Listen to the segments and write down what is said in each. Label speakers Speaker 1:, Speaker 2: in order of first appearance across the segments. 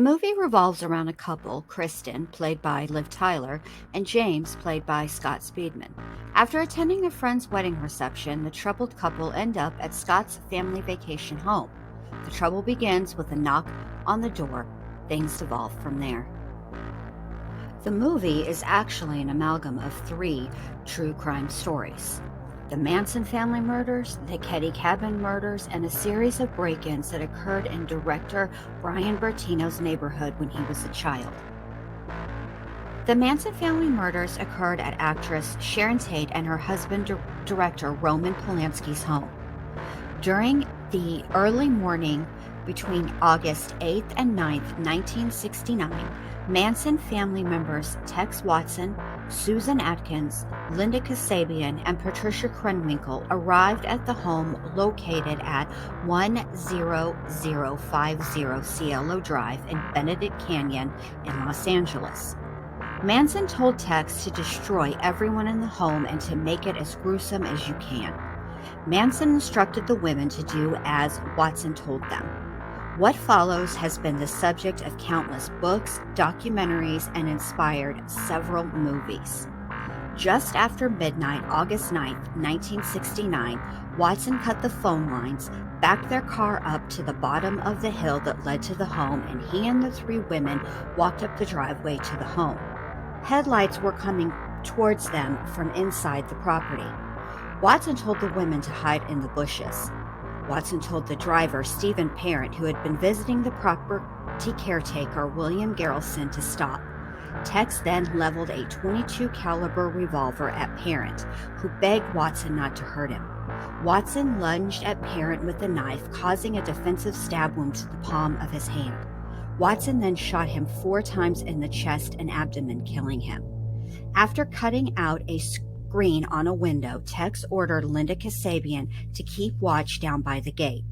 Speaker 1: movie revolves around a couple, Kristen, played by Liv Tyler, and James, played by Scott Speedman. After attending a friend's wedding reception, the troubled couple end up at Scott's family vacation home. The trouble begins with a knock on the door. Things devolve from there. The movie is actually an amalgam of three true crime stories: the Manson family murders, the Ketty Cabin murders, and a series of break-ins that occurred in director Brian Bertino's neighborhood when he was a child. The Manson family murders occurred at actress Sharon Tate and her husband, director Roman Polanski's home. During the early morning between August 8th and 9th, 1969, Manson family members Tex Watson, Susan Atkins, Linda Kasabian, and Patricia Krenwinkel arrived at the home located at 10050 Cielo Drive in Benedict Canyon in Los Angeles. Manson told Tex to destroy everyone in the home and to make it as gruesome as you can. Manson instructed the women to do as Watson told them. What follows has been the subject of countless books, documentaries, and inspired several movies. Just after midnight, August 9th, 1969, Watson cut the phone lines, backed their car up to the bottom of the hill that led to the home, and he and the three women walked up the driveway to the home. Headlights were coming towards them from inside the property. Watson told the women to hide in the bushes. Watson told the driver, Stephen Parent, who had been visiting the property caretaker, William Garrelson, to stop. Tex then leveled a .22 caliber revolver at Parent, who begged Watson not to hurt him. Watson lunged at Parent with a knife, causing a defensive stab wound to the palm of his hand. Watson then shot him 4 times in the chest and abdomen, killing him. After cutting out a screen on a window, Tex ordered Linda Kasabian to keep watch down by the gate.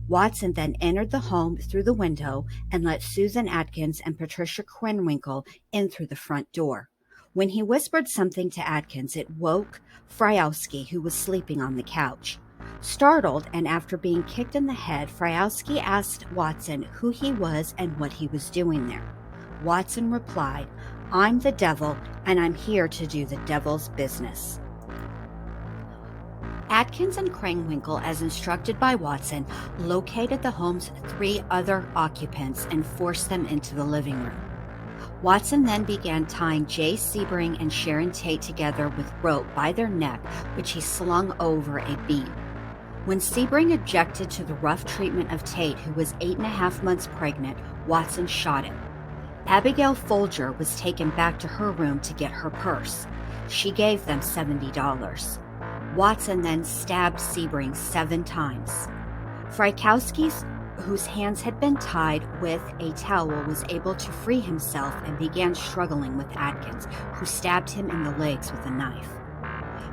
Speaker 1: Watson then entered the home through the window and let Susan Atkins and Patricia Krenwinkel in through the front door. When he whispered something to Atkins, it woke Fryowski, who was sleeping on the couch. Startled, and after being kicked in the head, Fryowski asked Watson who he was and what he was doing there. Watson replied, "I'm the devil, and I'm here to do the devil's business." Atkins and Krenwinkel, as instructed by Watson, located the home's 3 other occupants and forced them into the living room. Watson then began tying Jay Sebring and Sharon Tate together with rope by their neck, which he slung over a beam. When Sebring objected to the rough treatment of Tate, who was 8.5 months pregnant, Watson shot him. Abigail Folger was taken back to her room to get her purse. She gave them $70. Watson then stabbed Sebring 7 times. Frykowski, whose hands had been tied with a towel, was able to free himself and began struggling with Atkins, who stabbed him in the legs with a knife.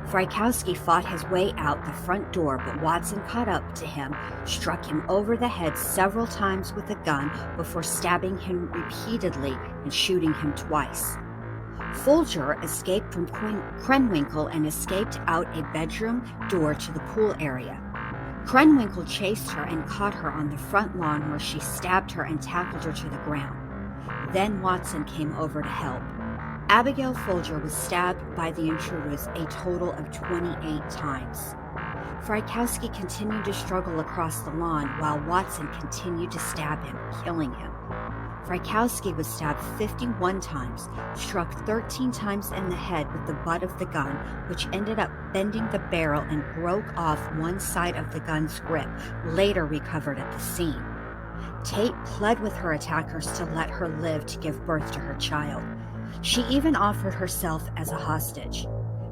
Speaker 1: Frykowski fought his way out the front door, but Watson caught up to him, struck him over the head several times with a gun before stabbing him repeatedly and shooting him twice. Folger escaped from Krenwinkel and escaped out a bedroom door to the pool area. Krenwinkel chased her and caught her on the front lawn, where she stabbed her and tackled her to the ground. Then Watson came over to help. Abigail Folger was stabbed by the intruders a total of 28 times. Frykowski continued to struggle across the lawn while Watson continued to stab him, killing him. Frykowski was stabbed 51 times, struck 13 times in the head with the butt of the gun, which ended up bending the barrel and broke off one side of the gun's grip, later recovered at the scene. Tate pled with her attackers to let her live to give birth to her child. She even offered herself as a hostage.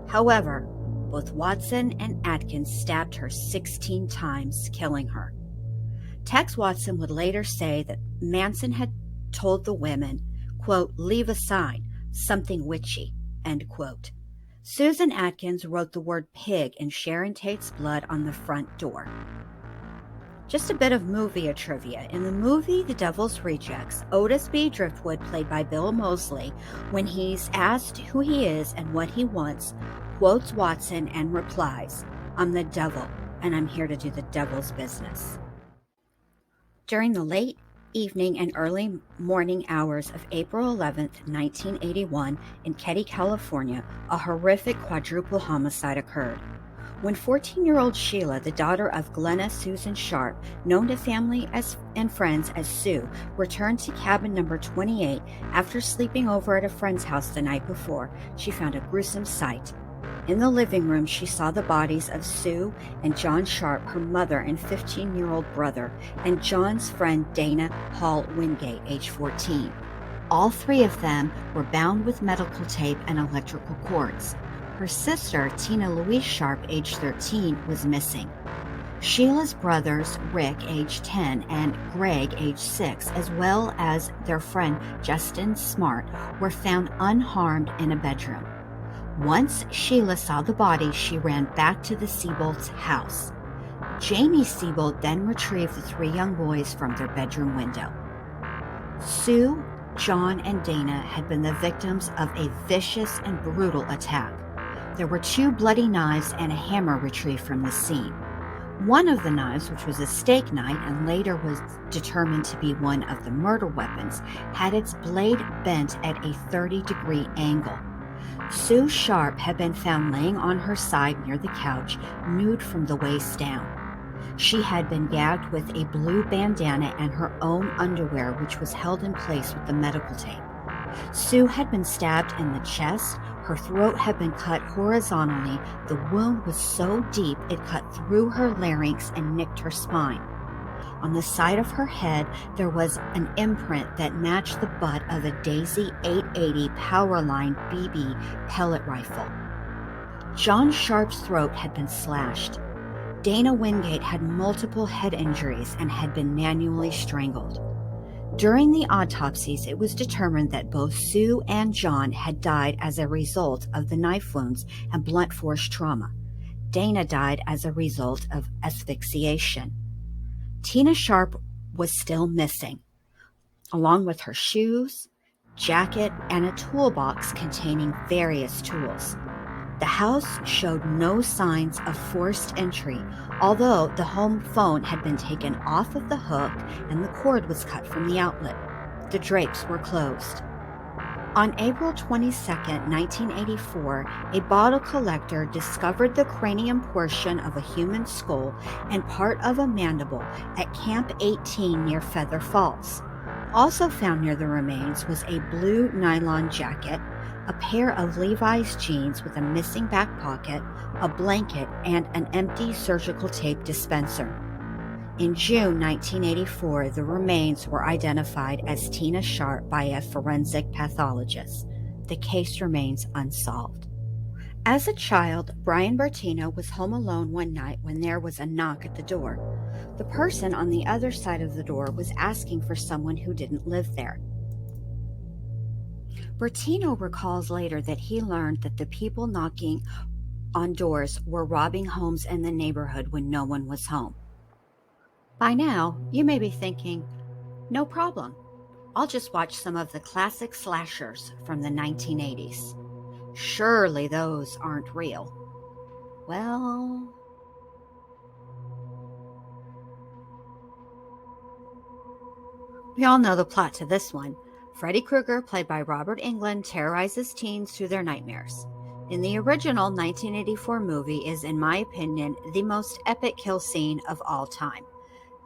Speaker 1: However, both Watson and Atkins stabbed her 16 times, killing her. Tex Watson would later say that Manson had told the women, quote, "Leave a sign, something witchy," end quote. Susan Atkins wrote the word pig in Sharon Tate's blood on the front door. Just a bit of movie trivia. In the movie The Devil's Rejects, Otis B. Driftwood, played by Bill Moseley, when he's asked who he is and what he wants, quotes Watson and replies, "I'm the devil, and I'm here to do the devil's business." During the late evening and early morning hours of April 11th, 1981, in Keddie, California, a horrific quadruple homicide occurred. When 14-year-old Sheila, the daughter of Glenna Susan Sharp, known to family and friends as Sue, returned to cabin number 28 after sleeping over at a friend's house the night before, she found a gruesome sight. In the living room, she saw the bodies of Sue and John Sharp, her mother and 15-year-old brother, and John's friend Dana Hall Wingate, age 14. All three of them were bound with medical tape and electrical cords. Her sister, Tina Louise Sharp, age 13, was missing. Sheila's brothers, Rick, age 10, and Greg, age 6, as well as their friend Justin Smart, were found unharmed in a bedroom. Once Sheila saw the body, she ran back to the Seabolds' house. Jamie Seabold then retrieved the three young boys from their bedroom window. Sue, John, and Dana had been the victims of a vicious and brutal attack. There were 2 bloody knives and a hammer retrieved from the scene. One of the knives, which was a steak knife and later was determined to be one of the murder weapons, had its blade bent at a 30-degree angle. Sue Sharp had been found laying on her side near the couch, nude from the waist down. She had been gagged with a blue bandana and her own underwear, which was held in place with the medical tape. Sue had been stabbed in the chest. Her throat had been cut horizontally. The wound was so deep it cut through her larynx and nicked her spine. On the side of her head, there was an imprint that matched the butt of a Daisy 880 Powerline BB pellet rifle. John Sharp's throat had been slashed. Dana Wingate had multiple head injuries and had been manually strangled. During the autopsies, it was determined that both Sue and John had died as a result of the knife wounds and blunt force trauma. Dana died as a result of asphyxiation. Tina Sharp was still missing, along with her shoes, jacket, and a toolbox containing various tools. The house showed no signs of forced entry, although the home phone had been taken off of the hook and the cord was cut from the outlet. The drapes were closed. On April 22, 1984, a bottle collector discovered the cranium portion of a human skull and part of a mandible at Camp 18 near Feather Falls. Also found near the remains was a blue nylon jacket, a pair of Levi's jeans with a missing back pocket, a blanket, and an empty surgical tape dispenser. In June 1984, the remains were identified as Tina Sharp by a forensic pathologist. The case remains unsolved. As a child, Brian Bertino was home alone one night when there was a knock at the door. The person on the other side of the door was asking for someone who didn't live there. Bertino recalls later that he learned that the people knocking on doors were robbing homes in the neighborhood when no one was home. By now, you may be thinking, no problem. I'll just watch some of the classic slashers from the 1980s. Surely those aren't real. Well, we all know the plot to this one. Freddy Krueger, played by Robert Englund, terrorizes teens through their nightmares. In the original 1984 movie is, in my opinion, the most epic kill scene of all time.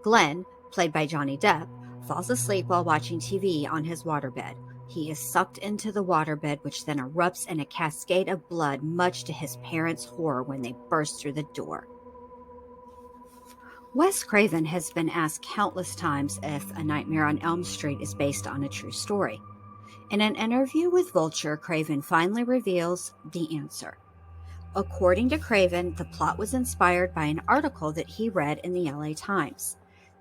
Speaker 1: Glenn, played by Johnny Depp, falls asleep while watching TV on his waterbed. He is sucked into the waterbed, which then erupts in a cascade of blood, much to his parents' horror when they burst through the door. Wes Craven has been asked countless times if A Nightmare on Elm Street is based on a true story. In an interview with Vulture, Craven finally reveals the answer. According to Craven, the plot was inspired by an article that he read in the LA Times.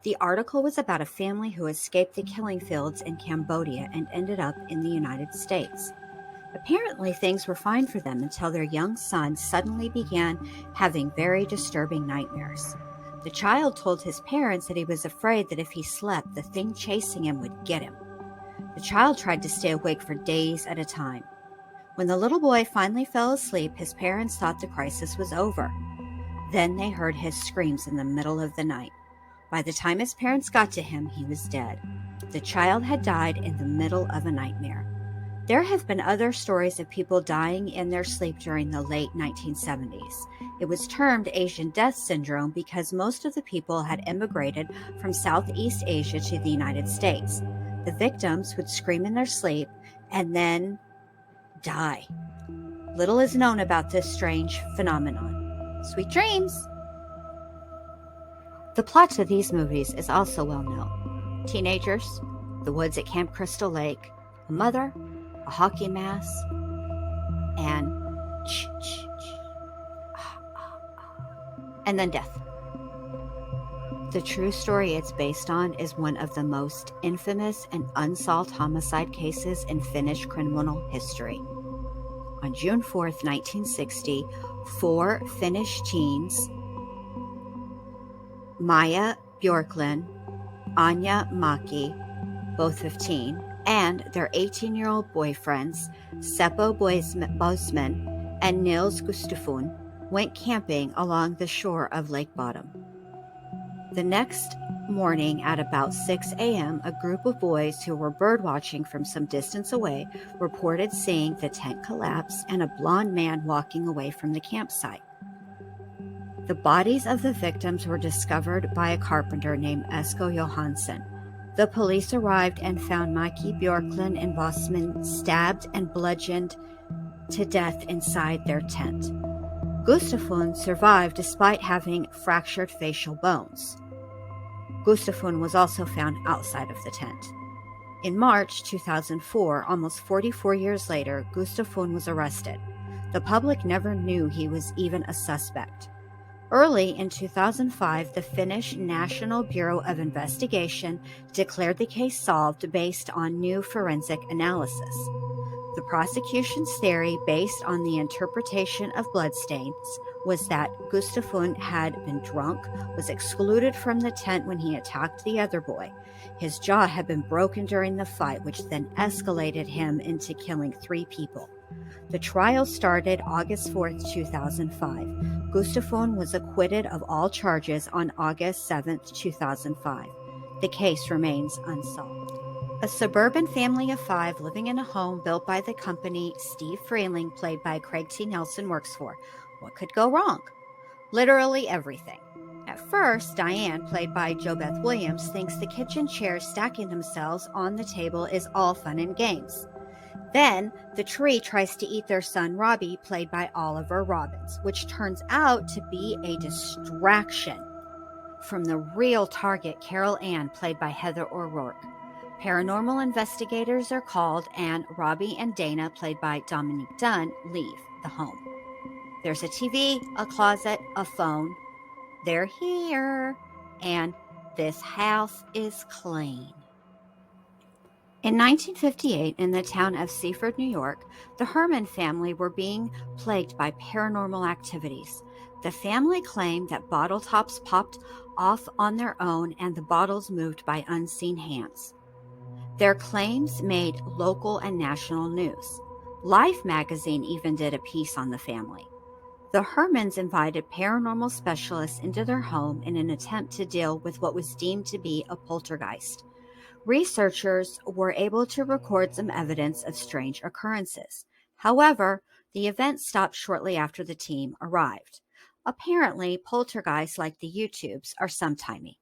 Speaker 1: The article was about a family who escaped the killing fields in Cambodia and ended up in the United States. Apparently, things were fine for them until their young son suddenly began having very disturbing nightmares. The child told his parents that he was afraid that if he slept, the thing chasing him would get him. The child tried to stay awake for days at a time. When the little boy finally fell asleep, his parents thought the crisis was over. Then they heard his screams in the middle of the night. By the time his parents got to him, he was dead. The child had died in the middle of a nightmare. There have been other stories of people dying in their sleep during the late 1970s. It was termed Asian death syndrome because most of the people had immigrated from Southeast Asia to the United States. The victims would scream in their sleep and then die. Little is known about this strange phenomenon. Sweet dreams! The plot to these movies is also well known. Teenagers, the woods at Camp Crystal Lake, a mother, a hockey mask, and and then death. The true story it's based on is one of the most infamous and unsolved homicide cases in Finnish criminal history. On June 4th, 1960, four Finnish teens, Maya Bjorklund, Anja Maki, both 15, and their 18-year-old boyfriends, Seppo Bosman and Nils Gustafsson, went camping along the shore of Lake Bottom. The next morning at about 6 a.m., a group of boys who were birdwatching from some distance away reported seeing the tent collapse and a blond man walking away from the campsite. The bodies of the victims were discovered by a carpenter named Esko Johansson. The police arrived and found Maki Bjorklund and Bosman stabbed and bludgeoned to death inside their tent. Gustafsson survived despite having fractured facial bones. Gustafsson was also found outside of the tent. In March 2004, almost 44 years later, Gustafsson was arrested. The public never knew he was even a suspect. Early in 2005, the Finnish National Bureau of Investigation declared the case solved based on new forensic analysis. The prosecution's theory, based on the interpretation of bloodstains, was that Gustafsson had been drunk, was excluded from the tent when he attacked the other boy. His jaw had been broken during the fight, which then escalated him into killing 3 people. The trial started August 4, 2005. Gustafsson was acquitted of all charges on August 7, 2005. The case remains unsolved. A suburban family of 5 living in a home built by the company Steve Freeling, played by Craig T. Nelson, works for. What could go wrong? Literally everything. At first, Diane, played by JoBeth Williams, thinks the kitchen chairs stacking themselves on the table is all fun and games. Then, the tree tries to eat their son Robbie, played by Oliver Robbins, which turns out to be a distraction from the real target, Carol Ann, played by Heather O'Rourke. Paranormal investigators are called, and Robbie and Dana, played by Dominique Dunn, leave the home. There's a TV, a closet, a phone. They're here, and this house is clean. In 1958, in the town of Seaford, New York, the Herman family were being plagued by paranormal activities. The family claimed that bottle tops popped off on their own and the bottles moved by unseen hands. Their claims made local and national news. Life magazine even did a piece on the family. The Hermans invited paranormal specialists into their home in an attempt to deal with what was deemed to be a poltergeist. Researchers were able to record some evidence of strange occurrences. However, the event stopped shortly after the team arrived. Apparently, poltergeists like the YouTubes are sometimey.